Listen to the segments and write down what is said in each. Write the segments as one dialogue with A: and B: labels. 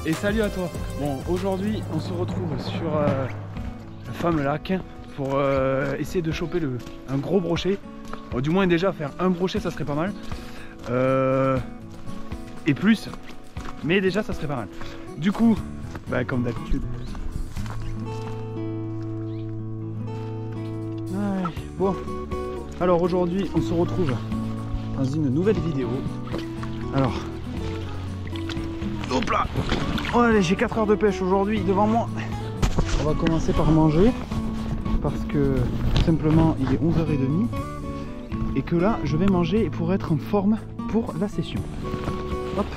A: Et salut à toi. Bon, aujourd'hui on se retrouve sur le fameux lac pour essayer de choper un gros brochet. Bon, du moins déjà faire un brochet ça serait pas mal. Et plus, mais déjà ça serait pas mal. Du coup, bah, comme d'habitude. Bon, alors aujourd'hui on se retrouve dans une nouvelle vidéo. Alors, hop là. Oh, allez, j'ai 4 heures de pêche aujourd'hui devant moi. On va commencer par manger parce que tout simplement il est 11h30 et que là je vais manger pour être en forme pour la session. Hop,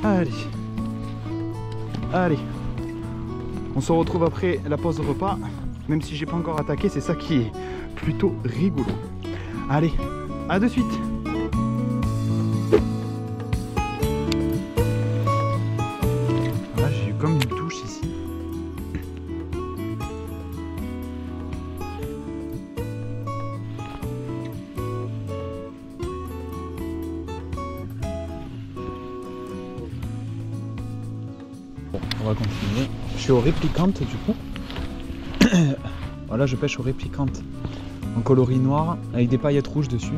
A: allez, allez. On se retrouve après la pause repas, même si j'ai pas encore attaqué, c'est ça qui est plutôt rigolo. Allez, à de suite. Comme une touche ici. Bon, on va continuer. Je suis au réplicante du coup. Voilà, je pêche au réplicante en coloris noir avec des paillettes rouges dessus.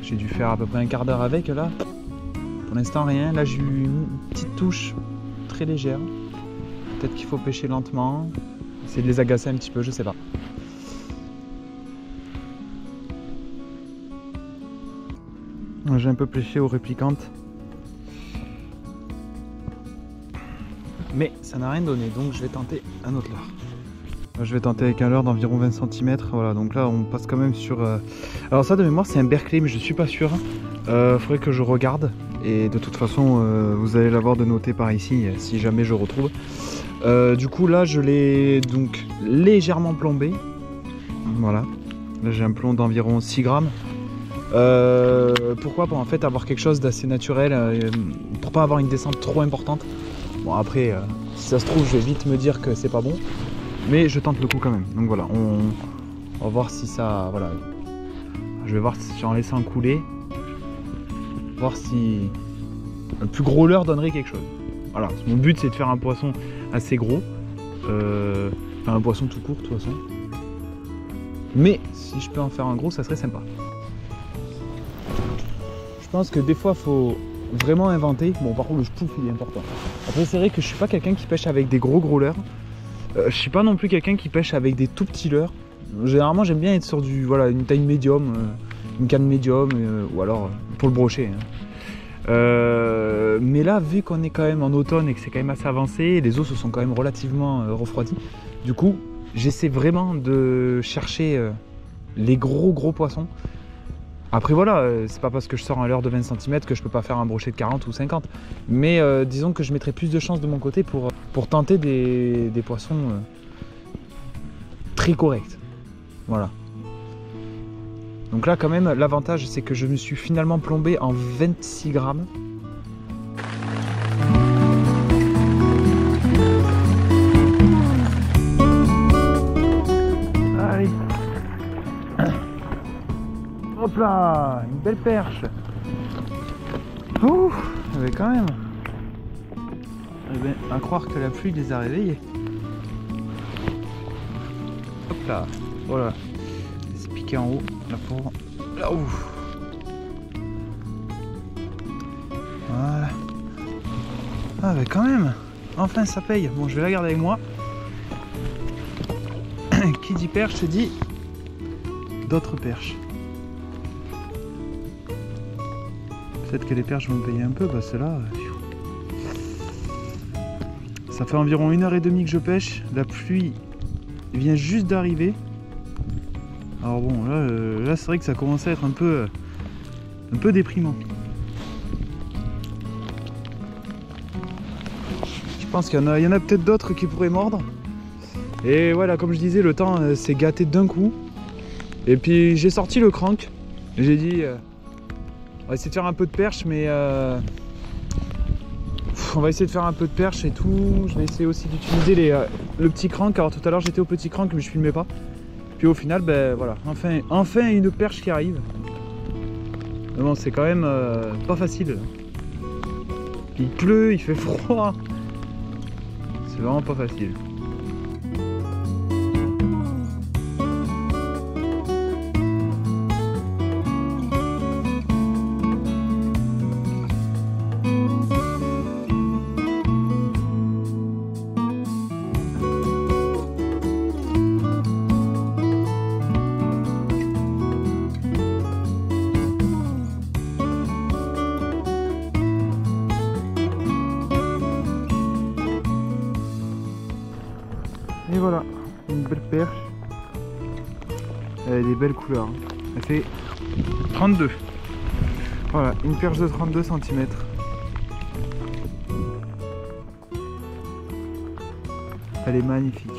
A: J'ai dû faire à peu près un quart d'heure avec là. Pour l'instant rien. Là j'ai eu une petite touche très légère. Peut-être qu'il faut pêcher lentement, essayer de les agacer un petit peu, je sais pas. J'ai un peu pêché aux réplicantes, mais ça n'a rien donné, donc je vais tenter un autre leurre. Je vais tenter avec un leurre d'environ 20 cm. Voilà, donc là on passe quand même sur... Alors ça de mémoire c'est un Berkeley, mais je suis pas sûr. Faudrait que je regarde. Et de toute façon, vous allez l'avoir de noter par ici, si jamais je retrouve. Du coup, là, je l'ai donc légèrement plombé. Voilà. Là, j'ai un plomb d'environ 6 grammes. Pourquoi? Pour en fait avoir quelque chose d'assez naturel, pour pas avoir une descente trop importante. Bon, après, si ça se trouve, je vais vite me dire que c'est pas bon. Mais je tente le coup quand même. Donc voilà, on va voir si ça... Voilà. Je vais voir si en laissant couler. Voir si un plus gros leurre donnerait quelque chose. Voilà, mon but c'est de faire un poisson assez gros, enfin un poisson tout court de toute façon. Mais si je peux en faire un gros, ça serait sympa. Je pense que des fois faut vraiment inventer. Bon, par contre le spouf il est important. Après c'est vrai que je suis pas quelqu'un qui pêche avec des gros leurres. Je suis pas non plus quelqu'un qui pêche avec des tout petits leurres. Généralement j'aime bien être sur du voilà une taille médium. Une canne médium ou alors pour le brochet. Mais là, vu qu'on est quand même en automne et que c'est quand même assez avancé, les eaux se sont quand même relativement refroidies. Du coup, j'essaie vraiment de chercher les gros poissons. Après voilà, c'est pas parce que je sors un leurre de 20 cm que je peux pas faire un brochet de 40 ou 50. Mais disons que je mettrai plus de chance de mon côté pour tenter des poissons très corrects. Voilà. Donc là quand même l'avantage c'est que je me suis finalement plombé en 26 grammes. Allez. Hop là, une belle perche. Ouh, mais quand même. Eh ben, à croire que la pluie les a réveillés. Hop là, voilà. C'est piqué en haut. Là pour là-haut. Voilà. Ah mais quand même. Enfin ça paye. Bon je vais la garder avec moi. Qui dit perche dit d'autres perches. Peut-être que les perches vont payer un peu, bah ceux-là. Ça fait environ 1h30 que je pêche. La pluie vient juste d'arriver. Alors bon, là c'est vrai que ça commence à être un peu déprimant. Je pense qu'il y en a peut-être d'autres qui pourraient mordre. Et voilà, comme je disais, le temps s'est gâté d'un coup. Et puis j'ai sorti le crank. J'ai dit, on va essayer de faire un peu de perche, mais on va essayer de faire un peu de perche et tout. Je vais essayer aussi d'utiliser le petit crank. Alors tout à l'heure j'étais au petit crank mais je filmais pas. Puis au final, ben voilà, enfin une perche qui arrive. Mais bon, c'est quand même pas facile. Puis il pleut, il fait froid. C'est vraiment pas facile. Et voilà, une belle perche. Elle a des belles couleurs. Elle fait 32. Voilà, une perche de 32 cm. Elle est magnifique.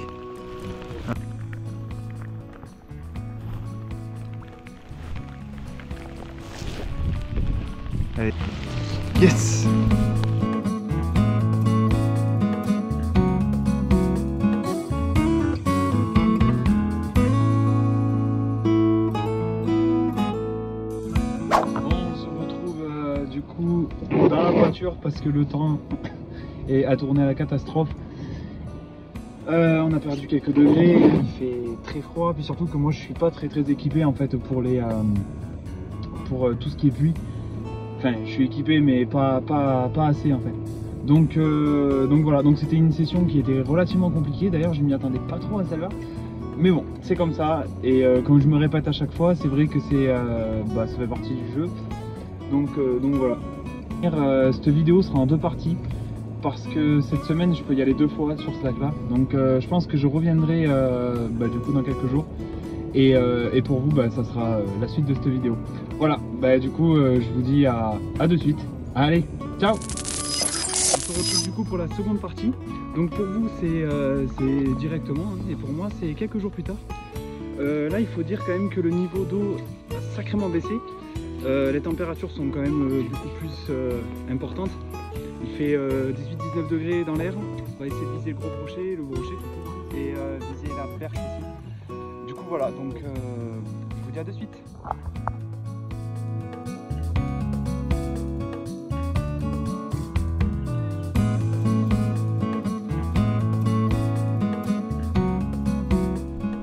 A: Allez. Yes! Dans la voiture parce que le temps a tourné à la catastrophe. On a perdu quelques degrés, il fait très froid, puis surtout que moi je suis pas très équipé en fait pour tout ce qui est pluie. Enfin, je suis équipé mais pas assez en fait. Donc voilà, donc c'était une session qui était relativement compliquée. D'ailleurs, je m'y attendais pas trop à celle-là. Mais bon, c'est comme ça. Et comme je me répète à chaque fois, c'est vrai que ça fait partie du jeu. Donc voilà. Cette vidéo sera en deux parties parce que cette semaine je peux y aller 2 fois sur ce lac là, donc je pense que je reviendrai du coup dans quelques jours et pour vous ça sera la suite de cette vidéo. Voilà, du coup je vous dis à de suite. Allez, ciao. On se retrouve du coup pour la seconde partie. Donc pour vous c'est directement et pour moi c'est quelques jours plus tard. Là il faut dire quand même que le niveau d'eau a sacrément baissé. Les températures sont quand même beaucoup plus importantes. Il fait 18-19 degrés dans l'air. On va essayer de viser le gros brochet tout court, et viser la perche ici. Du coup voilà, donc je vous dis à de suite.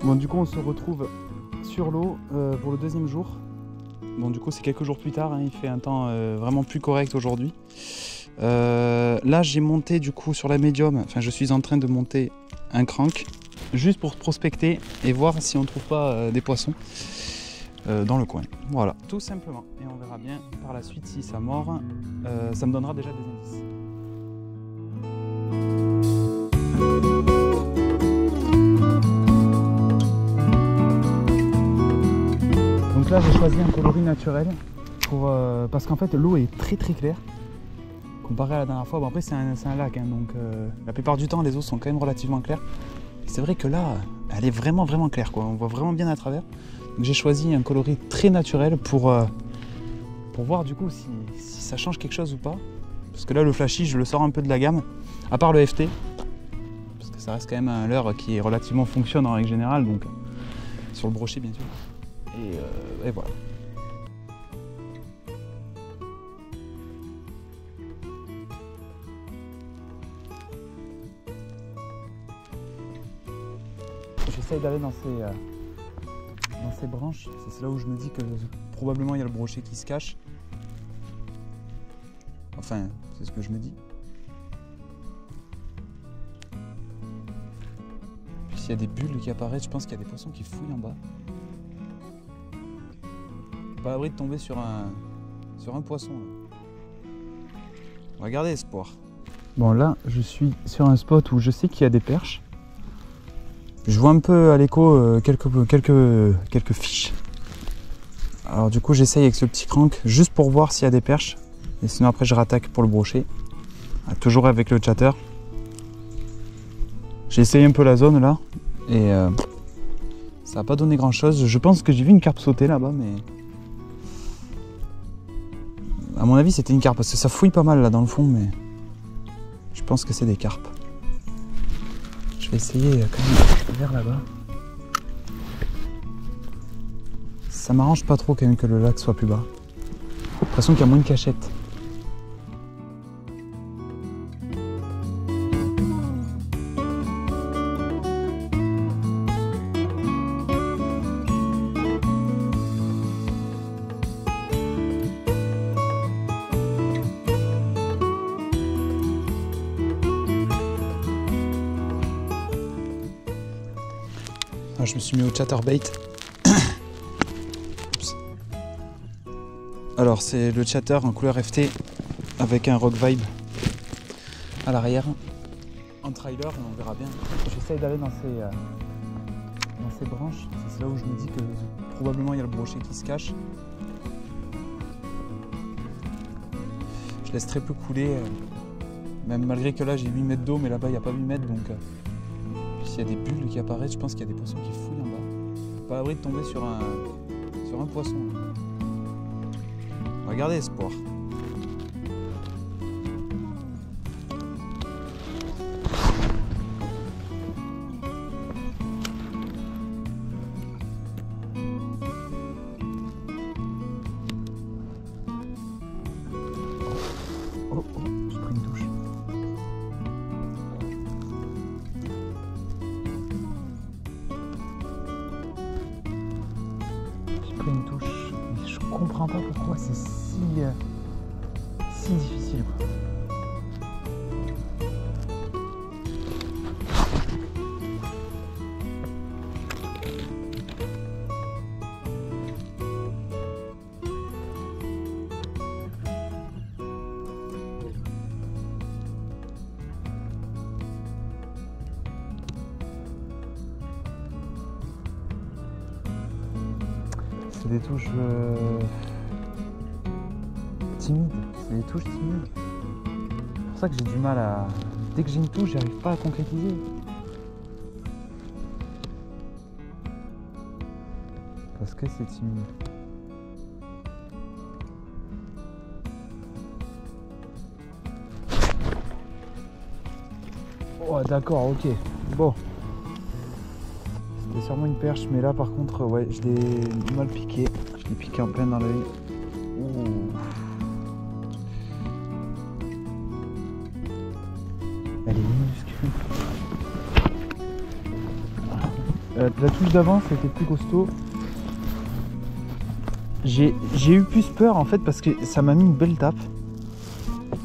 A: Bon, du coup on se retrouve sur l'eau pour le deuxième jour. Bon, du coup c'est quelques jours plus tard, hein, il fait un temps vraiment plus correct aujourd'hui. Là j'ai monté du coup sur la médium, enfin je suis en train de monter un crank juste pour prospecter et voir si on trouve pas des poissons dans le coin. Voilà, tout simplement. Et on verra bien par la suite si ça mord, ça me donnera déjà des indices. Donc là j'ai choisi un coloris naturel parce qu'en fait l'eau est très claire comparé à la dernière fois. Bon, après c'est un lac, hein, donc la plupart du temps les eaux sont quand même relativement claires. C'est vrai que là elle est vraiment claire quoi. On voit vraiment bien à travers. Donc j'ai choisi un coloris très naturel pour voir du coup si ça change quelque chose ou pas. Parce que là le flashy je le sors un peu de la gamme, à part le FT, parce que ça reste quand même un leurre qui est relativement fonctionne en règle générale, donc sur le brochet bien sûr. Et voilà. J'essaye d'aller dans ces branches. C'est là où je me dis que probablement il y a le brochet qui se cache. Enfin, c'est ce que je me dis. Puis s'il y a des bulles qui apparaissent, je pense qu'il y a des poissons qui fouillent en bas. Pas à l'abri de tomber sur un poisson. Là. On va garder espoir. Bon, là je suis sur un spot où je sais qu'il y a des perches. Je vois un peu à l'écho quelques fiches. Alors du coup j'essaye avec ce petit crank juste pour voir s'il y a des perches. Et sinon après je rattaque pour le brochet. Toujours avec le chatter. J'ai essayé un peu la zone là. Et ça n'a pas donné grand chose. Je pense que j'ai vu une carpe sauter là-bas, mais... À mon avis c'était une carpe parce que ça fouille pas mal là dans le fond, mais... Je pense que c'est des carpes. Je vais essayer quand même vers là-bas. Ça m'arrange pas trop quand même que le lac soit plus bas. J'ai l'impression qu'il y a moins de cachettes. je me suis mis au chatterbait. Alors c'est le chatter en couleur FT avec un rock vibe à l'arrière. En trailer, on verra bien. J'essaye d'aller dans ces branches. C'est là où je me dis que probablement il y a le brochet qui se cache. Je laisse très peu couler, même malgré que là j'ai 8 mètres d'eau, mais là-bas il n'y a pas 8 mètres, donc s'il y a des bulles qui apparaissent, je pense qu'il y a des poissons qui fouillent en bas. Pas à l'abri de tomber sur un poisson. Regardez Espoir. Oh, j'ai pris une touche. J'ai pris une touche. Mais je comprends pas pourquoi c'est si difficile, quoi. C'est des touches timides, c'est des touches timides. C'est pour ça que j'ai du mal à... Dès que j'ai une touche, j'arrive pas à concrétiser. Parce que c'est timide. Oh d'accord, ok. Bon. C'était sûrement une perche, mais là par contre, ouais, je l'ai mal piqué. Je l'ai piqué en plein dans l'œil. Elle est minuscule. La touche d'avant, c'était plus costaud. J'ai eu plus peur en fait parce que ça m'a mis une belle tape.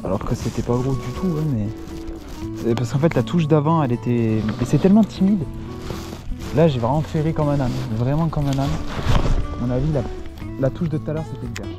A: Alors que c'était pas gros du tout, hein, mais... Parce qu'en fait la touche d'avant, elle était... Mais c'est tellement timide. Là j'ai vraiment ferré comme un âne, vraiment comme un âne. À mon avis la touche de tout à l'heure c'était une perche.